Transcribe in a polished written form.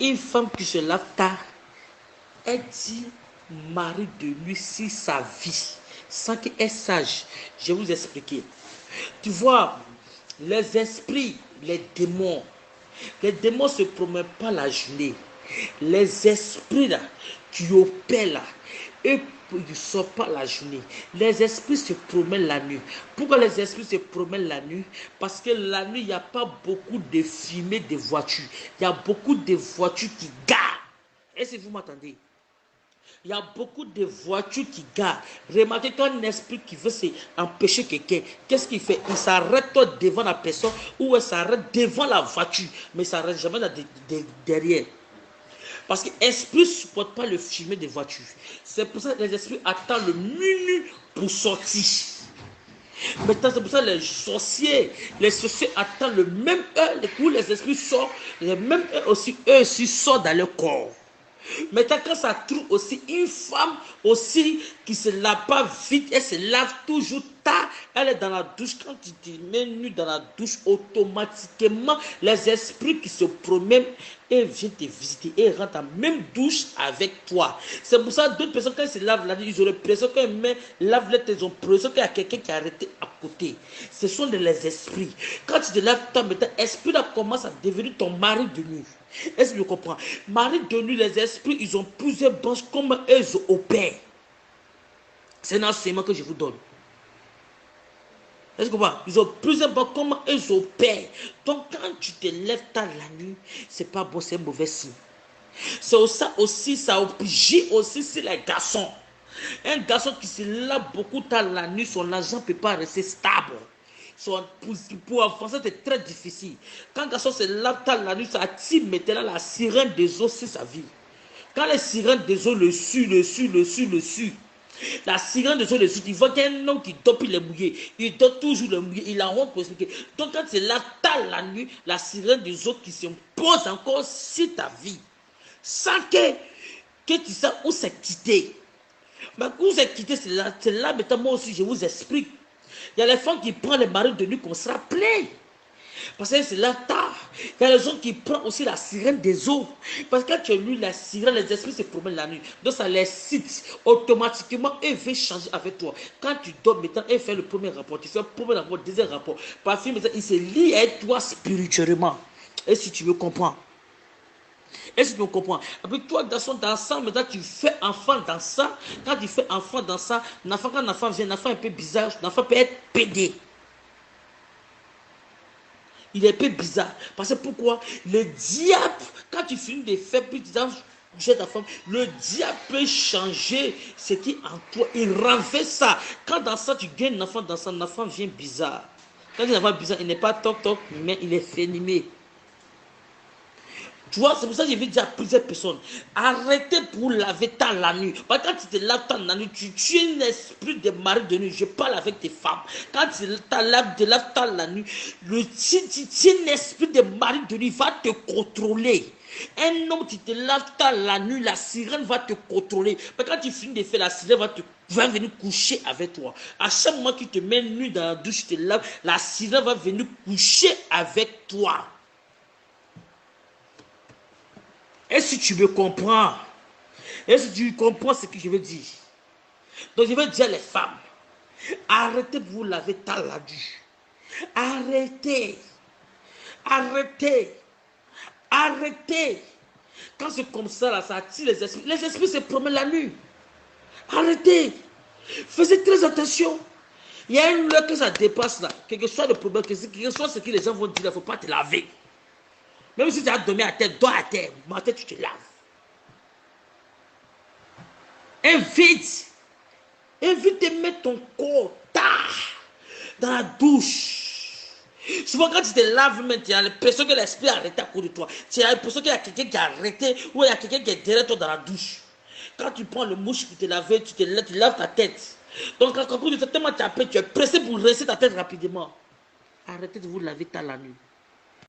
Une femme qui se lave tard, elle dit mari de nuit sur sa vie, sans qu'elle est sage. Je vais vous expliquer. Tu vois, les esprits, les démons se promènent pas la journée. Les esprits là, qui opèrent là, eux, ils ne sortent pas la journée. Les esprits se promènent la nuit. Pourquoi les esprits se promènent la nuit? Parce que la nuit, il n'y a pas beaucoup de fumée de voitures. Il y a beaucoup de voitures qui garent. Est-ce que vous m'entendez? Il y a beaucoup de voitures qui garent. Remarquez qu'un esprit qui veut empêcher quelqu'un, qu'est-ce qu'il fait? Il s'arrête devant la personne ou il s'arrête devant la voiture, mais il ne s'arrête jamais derrière. Parce que l'esprit ne supporte pas le fumer des voitures. C'est pour ça que les esprits attendent le minuit pour sortir. Maintenant, c'est pour ça que les sorciers attendent le même heure où les esprits sortent, les mêmes heures aussi, eux aussi sortent dans leur corps. Maintenant, quand ça trouve aussi une femme aussi qui se lave pas vite, elle se lave toujours tard, elle est dans la douche, quand tu te mets nu dans la douche, automatiquement, les esprits qui se promènent et viennent te visiter et rentrent en même douche avec toi. C'est pour ça que d'autres personnes, quand elles se lavent la nuit, ils ont l'impression qu'elles lavent les têtes, ils ont l'impression qu'il y a quelqu'un qui est arrêté à côté. Ce sont les esprits. Quand tu te laves, ton esprit commence à devenir ton mari de nuit. Est-ce que je comprends? Mari de nuit, les esprits, ils ont plusieurs branches, comme eux opèrent. C'est un enseignement que je vous donne. Est-ce que vous comprenez? Ils ont plusieurs branches, comme eux opèrent. Donc, quand tu te lèves tard la nuit, c'est pas bon, c'est un mauvais signe. C'est ça aussi, ça oblige aussi sur les garçons. Un garçon qui se lave beaucoup tard la nuit, son argent ne peut pas rester stable. Pour avancer, c'est très difficile. Quand un garçon se lave tard la nuit, ça attire maintenant la sirène des eaux sur sa vie. Quand les sirènes des eaux le suent, la sirène des eaux le suit, il voit qu'il y a un homme qui dort, puis il est mouillé. Il dort toujours le mouillé, il a honte pour expliquer. Donc quand c'est là, tard la nuit, la sirène des eaux qui s'impose encore sur ta vie. Sans que tu sais où c'est quitté. Mais où c'est quitté, c'est là, maintenant moi aussi, je vous explique. Il y a les femmes qui prennent les maris de nuit qu'on sera plein. Parce que c'est là tard. Il y a les gens qui prennent aussi la sirène des eaux. Parce que quand tu as lu la sirène, les esprits se promènent la nuit. Donc ça les cite. Automatiquement, eux veulent changer avec toi. Quand tu dors maintenant, eux font le premier rapport. Tu fais le premier rapport, le deuxième rapport. Parce que ils se lient avec toi spirituellement. Et si tu veux comprendre. Est-ce que tu me comprends? Après toi, garçon, dans ça, maintenant tu fais enfant dans ça. Quand tu fais enfant dans ça, quand l'enfant vient, l'enfant est un peu bizarre, l'enfant peut être pédé. Il est un peu bizarre. Parce que pourquoi? Le diable, quand tu finis de faire plus de chez ta femme, le diable peut changer ce qui est en toi. Il renverse ça. Quand dans ça, tu gagnes un enfant dans ça, l'enfant vient bizarre. Quand il est bizarre, il n'est pas toc, mais il est fénimé. Tu vois, c'est pour ça que je vais dire à plusieurs personnes, arrêtez pour laver tard la nuit. Parce que quand tu te laves tard la nuit, tu es un esprit de mari de nuit. Je parle avec tes femmes. Quand tu te laves tard la nuit, tu es un esprit de mari de nuit, va te contrôler. Un homme qui te lave tard la nuit, la sirène va te contrôler. Mais quand tu finis de faire, la sirène va venir coucher avec toi. À chaque moment qu'il te met nu dans la douche, tu te laves, la sirène va venir coucher avec toi. Est-ce que tu me comprends? Est-ce que tu comprends ce que je veux dire? Donc je veux dire les femmes, arrêtez de vous laver tard la nuit. Arrêtez. Arrêtez. Arrêtez. Quand c'est comme ça, là, ça attire les esprits. Les esprits se promènent la nuit. Arrêtez. Faites très attention. Il y a une heure que ça dépasse là. Quel que soit le problème, quel que soit ce que les gens vont dire, il ne faut pas te laver. Même si tu as dormi à terre, dors à terre. Matin, tu te laves. Invite de mettre ton corps tard dans la douche. Souvent, quand tu te laves, tu as l'impression que l'esprit a arrêté à cause de toi. Tu as l'impression qu'il y a quelqu'un qui a arrêté ou il y a quelqu'un qui est derrière toi dans la douche. Quand tu prends le mouche pour te laver, tu laves ta tête. Donc, quand tu es tellement tapé, tu es pressé pour rincer ta tête rapidement. Arrêtez de vous laver tard la nuit.